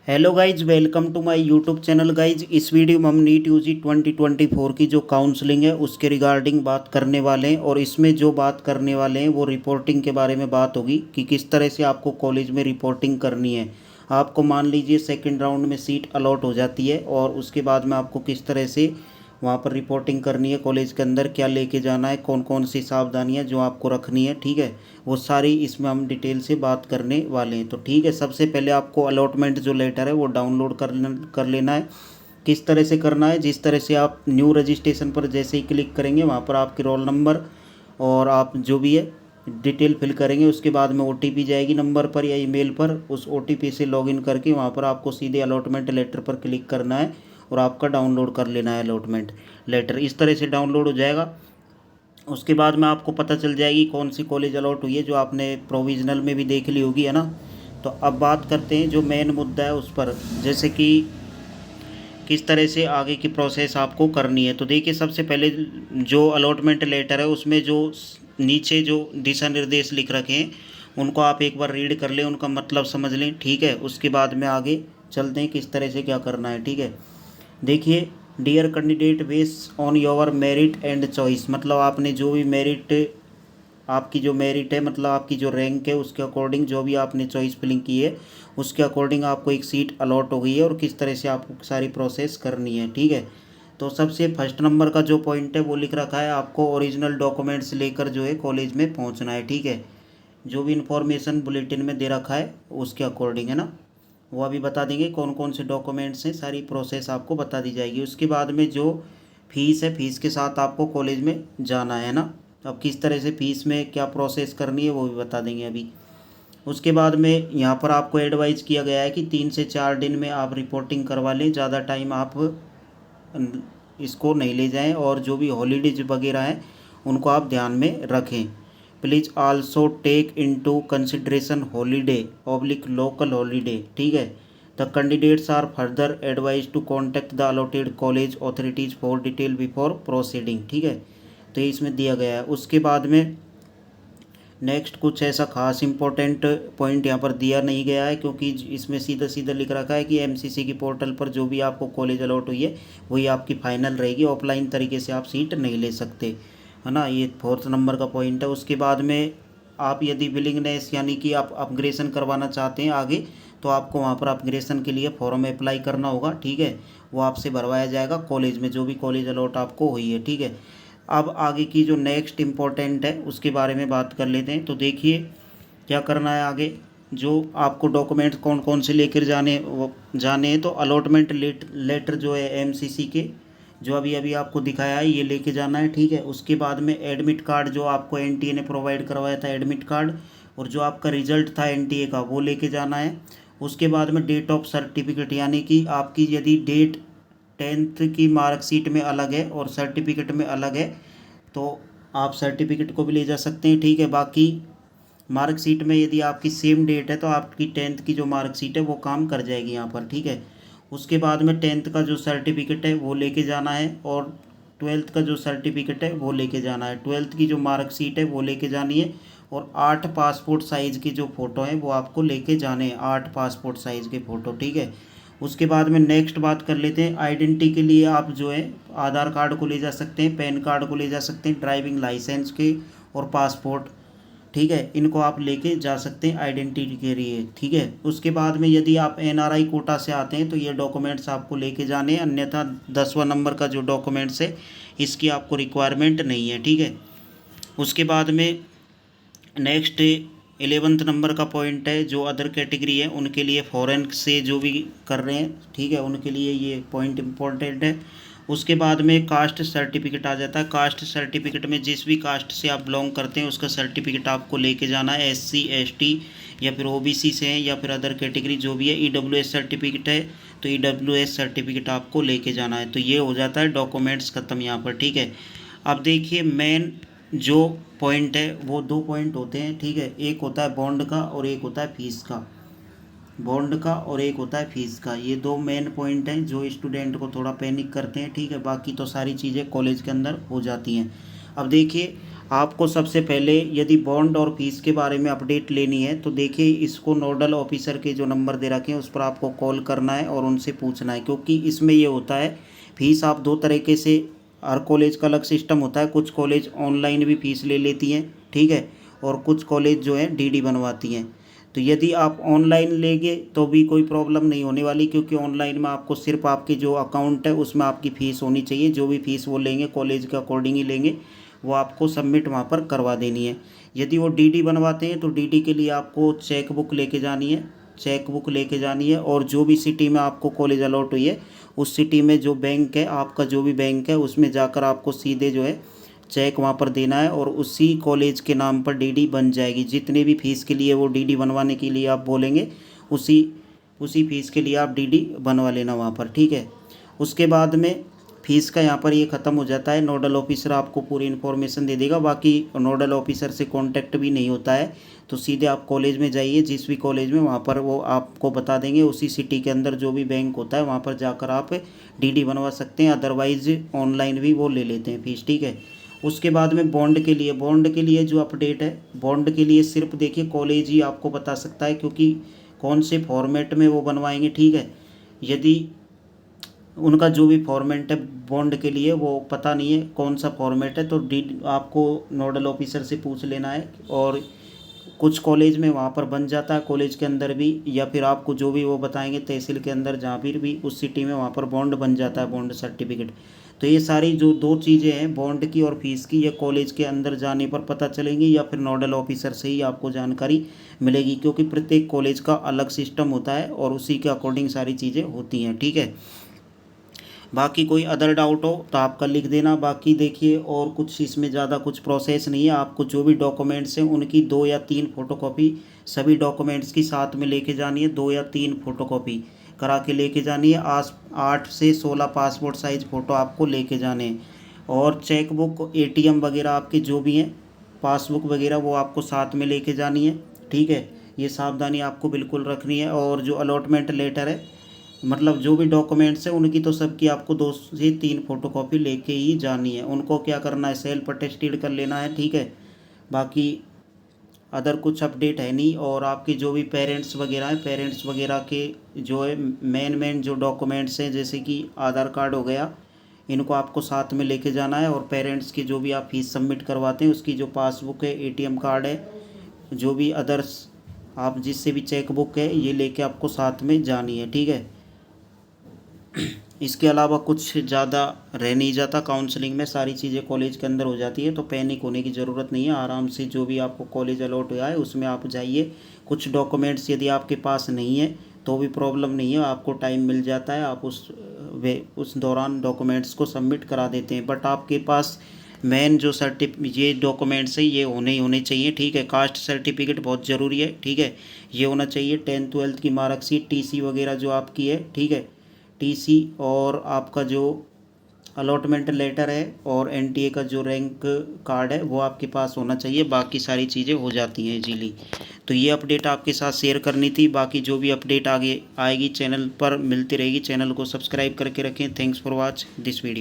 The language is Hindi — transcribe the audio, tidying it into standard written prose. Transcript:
Hello guys, welcome to my YouTube channel guys. इस वीडियो में हम नीट यूजी 2024 की जो काउंसलिंग है उसके रिगार्डिंग बात करने वाले हैं। और इसमें जो बात करने वाले हैं वो रिपोर्टिंग के बारे में बात होगी कि किस तरह से आपको कॉलेज में रिपोर्टिंग करनी है। आपको मान लीजिए सेकंड राउंड में सीट अलॉट हो जाती है और उसके बाद में आपको किस तरह से वहाँ पर रिपोर्टिंग करनी है, कॉलेज के अंदर क्या लेके जाना है, कौन कौन सी सावधानियाँ जो आपको रखनी है, ठीक है, वो सारी इसमें हम डिटेल से बात करने वाले हैं। तो ठीक है, सबसे पहले आपको अलॉटमेंट जो लेटर है वो डाउनलोड कर लेना है। किस तरह से करना है, जिस तरह से आप न्यू रजिस्ट्रेशन पर जैसे ही क्लिक करेंगे वहाँ पर आपके रोल नंबर और आप जो भी है डिटेल फिल करेंगे, उसके बाद में ओटीपी जाएगी नंबर पर या ईमेल पर। उस ओटीपी से लॉगिन करके वहाँ पर आपको सीधे अलॉटमेंट लेटर पर क्लिक करना है और आपका डाउनलोड कर लेना है अलॉटमेंट लेटर। इस तरह से डाउनलोड हो जाएगा। उसके बाद में आपको पता चल जाएगी कौन सी कॉलेज अलॉट हुई है, जो आपने प्रोविज़नल में भी देख ली होगी, है ना। तो अब बात करते हैं जो मेन मुद्दा है उस पर, जैसे कि किस तरह से आगे की प्रोसेस आपको करनी है। तो देखिए, सबसे पहले जो अलॉटमेंट लेटर है उसमें जो नीचे जो दिशा निर्देश लिख रखे हैं उनको आप एक बार रीड कर लें, उनका मतलब समझ लें, ठीक है। उसके बाद में आगे चलते हैं किस तरह से क्या करना है, ठीक है। देखिए, dear candidate, based on your merit and choice, मतलब आपने जो भी मेरिट, आपकी जो मेरिट है, मतलब आपकी जो रैंक है उसके अकॉर्डिंग जो भी आपने चॉइस फिलिंग की है उसके अकॉर्डिंग आपको एक सीट अलॉट हो गई है और किस तरह से आपको सारी प्रोसेस करनी है, ठीक है। तो सबसे फर्स्ट नंबर का जो पॉइंट है वो लिख रखा है, आपको ओरिजिनल डॉक्यूमेंट्स लेकर जो है कॉलेज में पहुंचना है, ठीक है। जो भी इन्फॉर्मेशन बुलेटिन में दे रखा है उसके अकॉर्डिंग, है ना, वो अभी बता देंगे कौन कौन से डॉक्यूमेंट्स हैं, सारी प्रोसेस आपको बता दी जाएगी। उसके बाद में जो फीस है, फीस के साथ आपको कॉलेज में जाना है ना। अब किस तरह से फीस में क्या प्रोसेस करनी है वो भी बता देंगे अभी। उसके बाद में यहाँ पर आपको एडवाइज़ किया गया है कि 3 से 4 दिन में आप रिपोर्टिंग करवा लें, ज़्यादा टाइम आप इसको नहीं ले जाएं। और जो भी हॉलीडेज वगैरह हैं उनको आप ध्यान में रखें। Please also take into consideration holiday oblique local holiday, ठीक है। The candidates are further advise to contact the allotted college authorities for detail before proceeding, ठीक है। तो ये इसमें दिया गया है। उसके बाद में नेक्स्ट कुछ ऐसा खास इंपॉर्टेंट पॉइंट यहाँ पर दिया नहीं गया है, क्योंकि इसमें सीधा सीधा लिख रखा है कि एमसीसी की पोर्टल पर जो भी आपको कॉलेज अलॉट हुई है वही आपकी फ़ाइनल रहेगी, ऑफलाइन तरीके से आप सीट नहीं ले सकते, है ना। ये फोर्थ नंबर का पॉइंट है। उसके बाद में आप यदि विलिंगनेस यानी कि आप अपग्रेडेशन करवाना चाहते हैं आगे, तो आपको वहाँ पर अपग्रेडेशन के लिए फॉर्म अप्लाई करना होगा, ठीक है। वो आपसे भरवाया जाएगा कॉलेज में, जो भी कॉलेज अलॉट आपको हुई है, ठीक है। अब आगे की जो नेक्स्ट इम्पोर्टेंट है उसके बारे में बात कर लेते हैं। तो देखिए क्या करना है आगे, जो आपको डॉक्यूमेंट कौन कौन से लेकर जाने हैं। तो अलॉटमेंट लेटर जो है एमसीसी के, जो अभी अभी आपको दिखाया है, ये लेके जाना है, ठीक है। उसके बाद में एडमिट कार्ड जो आपको एनटीए ने प्रोवाइड करवाया था, एडमिट कार्ड, और जो आपका रिजल्ट था एनटीए का वो लेके जाना है। उसके बाद में डेट ऑफ सर्टिफिकेट, यानी कि आपकी यदि डेट 10th की मार्कशीट में अलग है और सर्टिफिकेट में अलग है तो आप सर्टिफिकेट को भी ले जा सकते हैं, ठीक है। बाकी मार्कशीट में यदि आपकी सेम डेट है तो आपकी 10th की जो मार्कशीट है वो काम कर जाएगी यहाँ पर, ठीक है। उसके बाद में 10th का जो सर्टिफिकेट है वो लेके जाना है और 12th का जो सर्टिफिकेट है वो लेके जाना है। 12th की जो मार्कशीट है वो लेके जानी है और 8 पासपोर्ट साइज़ की जो फ़ोटो हैं वो आपको लेके जाने हैं, 8 पासपोर्ट साइज़ के फ़ोटो, ठीक है। उसके बाद में नेक्स्ट बात कर लेते हैं, आइडेंटिटी के लिए आप जो है आधार कार्ड को ले जा सकते हैं, पैन कार्ड को ले जा सकते हैं, ड्राइविंग लाइसेंस के और पासपोर्ट, ठीक है, इनको आप लेके जा सकते हैं आइडेंटिटी के लिए, ठीक है। उसके बाद में यदि आप एनआरआई कोटा से आते हैं तो ये डॉक्यूमेंट्स आपको लेके जाने हैं, अन्यथा 10वां नंबर का जो डॉक्यूमेंट्स है इसकी आपको रिक्वायरमेंट नहीं है, ठीक है। उसके बाद में नेक्स्ट 11th नंबर का पॉइंट है, जो अदर कैटेगरी है उनके लिए, फॉरेन से जो भी कर रहे हैं, ठीक है, उनके लिए ये पॉइंट इम्पोर्टेंट है। उसके बाद में कास्ट सर्टिफिकेट आ जाता है। कास्ट सर्टिफिकेट में जिस भी कास्ट से आप बिलोंग करते हैं उसका सर्टिफिकेट आपको लेके जाना है। एससी एसटी या फिर ओबीसी से हैं या फिर अदर कैटेगरी जो भी है। ईडब्ल्यूएस सर्टिफिकेट है तो ईडब्ल्यूएस सर्टिफिकेट आपको लेके जाना है। तो ये हो जाता है डॉक्यूमेंट्स ख़त्म यहाँ पर, ठीक है। अब देखिए, मेन जो पॉइंट है वो 2 पॉइंट होते हैं, ठीक है। एक होता है बॉन्ड का और एक होता है फीस का, बॉन्ड का और एक होता है फीस का। ये 2 मेन पॉइंट हैं जो स्टूडेंट को थोड़ा पैनिक करते हैं, ठीक है। बाकी तो सारी चीज़ें कॉलेज के अंदर हो जाती हैं। अब देखिए, आपको सबसे पहले यदि बॉन्ड और फीस के बारे में अपडेट लेनी है तो देखिए, इसको नोडल ऑफिसर के जो नंबर दे रखे हैं उस पर आपको कॉल करना है और उनसे पूछना है, क्योंकि इसमें ये होता है फीस आप दो तरीके से, हर कॉलेज का अलग सिस्टम होता है। कुछ कॉलेज ऑनलाइन भी फीस ले लेती हैं, ठीक है, और कुछ कॉलेज जो है डीडी बनवाती हैं। तो यदि आप ऑनलाइन लेंगे तो भी कोई प्रॉब्लम नहीं होने वाली, क्योंकि ऑनलाइन में आपको सिर्फ आपके जो अकाउंट है उसमें आपकी फ़ीस होनी चाहिए। जो भी फ़ीस वो लेंगे कॉलेज के अकॉर्डिंग ही लेंगे, वो आपको सबमिट वहाँ पर करवा देनी है। यदि वो डीडी बनवाते हैं तो डीडी के लिए आपको चेक बुक लेके जानी है, चेक बुक लेके जानी है। और जो भी सिटी में आपको कॉलेज अलॉट हुई है उस सिटी में जो बैंक है आपका, जो भी बैंक है उसमें जाकर आपको सीधे जो है चेक वहाँ पर देना है और उसी कॉलेज के नाम पर डीडी बन जाएगी। जितने भी फ़ीस के लिए वो डीडी बनवाने के लिए आप बोलेंगे उसी फ़ीस के लिए आप डीडी बनवा लेना वहाँ पर, ठीक है। उसके बाद में फ़ीस का यहाँ पर ये ख़त्म हो जाता है। नोडल ऑफिसर आपको पूरी इन्फॉर्मेशन दे देगा। बाकी नोडल ऑफिसर से कांटेक्ट भी नहीं होता है, तो सीधे आप कॉलेज में जाइए, जिस भी कॉलेज में, वहाँ पर वो आपको बता देंगे। उसी सिटी के अंदर जो भी बैंक होता है वहाँ पर जाकर आप डीडी बनवा सकते हैं, अदरवाइज़ ऑनलाइन भी वो ले लेते हैं फ़ीस, ठीक है। उसके बाद में बॉन्ड के लिए जो अपडेट है, बॉन्ड के लिए सिर्फ देखिए कॉलेज ही आपको बता सकता है, क्योंकि कौन से फॉर्मेट में वो बनवाएंगे, ठीक है। यदि उनका जो भी फॉर्मेट है बॉन्ड के लिए वो पता नहीं है कौन सा फॉर्मेट है, तो आपको नोडल ऑफिसर से पूछ लेना है। और कुछ कॉलेज में वहाँ पर बन जाता है, कॉलेज के अंदर भी, या फिर आपको जो भी वो बताएंगे तहसील के अंदर, जहाँ फिर भी उस सिटी में वहाँ पर बॉन्ड बन जाता है, बॉन्ड सर्टिफिकेट। तो ये सारी जो दो चीज़ें हैं, बॉन्ड की और फीस की, ये कॉलेज के अंदर जाने पर पता चलेंगी या फिर नोडल ऑफिसर से ही आपको जानकारी मिलेगी, क्योंकि प्रत्येक कॉलेज का अलग सिस्टम होता है और उसी के अकॉर्डिंग सारी चीज़ें होती हैं, ठीक है। बाकी कोई अदर डाउट हो तो आपका लिख देना। बाकी देखिए और कुछ इसमें ज़्यादा कुछ प्रोसेस नहीं है। आपको जो भी डॉक्यूमेंट्स हैं उनकी 2 या 3 फ़ोटोकॉपी सभी डॉक्यूमेंट्स की साथ में लेके जानी है। 2 या 3 फ़ोटोकॉपी करा के लेके जानी है। 8 से 16 पासपोर्ट साइज़ फ़ोटो आपको लेके जाने हैं। और चेक बुक, एटीएम वगैरह आपके जो भी हैं, पासबुक वगैरह, वो आपको साथ में लेके जानी है, ठीक है। ये सावधानी आपको बिल्कुल रखनी है। और जो अलॉटमेंट लेटर है, मतलब जो भी डॉक्यूमेंट्स हैं उनकी तो सबकी आपको 2 से 3 फ़ोटोकॉपी लेके ही जानी है। उनको क्या करना है, सेल्फ अटेस्टेड कर लेना है, ठीक है। बाकी अदर कुछ अपडेट है नहीं। और आपके जो भी पेरेंट्स वगैरह हैं, पेरेंट्स वगैरह के जो है मेन जो डॉक्यूमेंट्स हैं, जैसे कि आधार कार्ड हो गया, इनको आपको साथ में लेके जाना है। और पेरेंट्स की जो भी आप फीस सबमिट करवाते हैं उसकी जो पासबुक है, एटीएम कार्ड है, जो भी अदर्स आप जिससे भी चेक बुक है, ये लेके आपको साथ में जानी है, ठीक है। इसके अलावा कुछ ज़्यादा रह नहीं जाता। काउंसलिंग में सारी चीज़ें कॉलेज के अंदर हो जाती है, तो पैनिक होने की ज़रूरत नहीं है। आराम से जो भी आपको कॉलेज अलॉट हुआ है उसमें आप जाइए। कुछ डॉक्यूमेंट्स यदि आपके पास नहीं है तो भी प्रॉब्लम नहीं है, आपको टाइम मिल जाता है, आप उस दौरान डॉक्यूमेंट्स को सबमिट करा देते हैं। बट आपके पास मेन जो ये डॉक्यूमेंट्स हैं ये होने चाहिए, ठीक है। कास्ट सर्टिफिकेट बहुत ज़रूरी है, ठीक है, ये होना चाहिए। 10th 12th की मार्कशीट, टीसी वगैरह जो आपकी है, ठीक है, टीसी, और आपका जो अलॉटमेंट लेटर है और एनटीए का जो रैंक कार्ड है वो आपके पास होना चाहिए। बाकी सारी चीज़ें हो जाती हैं इजीली। तो ये अपडेट आपके साथ शेयर करनी थी। बाकी जो भी अपडेट आगे आएगी चैनल पर मिलती रहेगी। चैनल को सब्सक्राइब करके रखें। Thanks for watch this video.